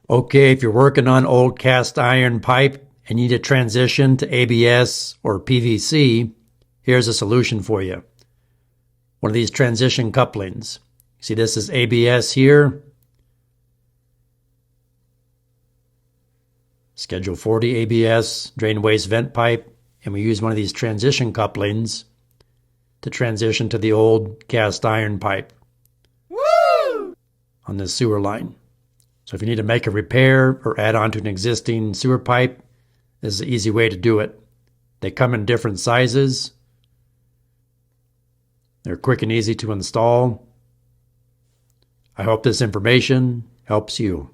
Okay, if you're working on old cast iron pipe and you need a transition to ABS or PVC, here's a solution for you. One of these transition couplings. See, this is ABS here. Schedule 40 ABS, drain waste vent pipe, and we use one of these transition couplings to transition to the old cast iron pipe. Woo! On this sewer line. So if you need to make a repair or add on to an existing sewer pipe, this is an easy way to do it. They come in different sizes. They're quick and easy to install. I hope this information helps you.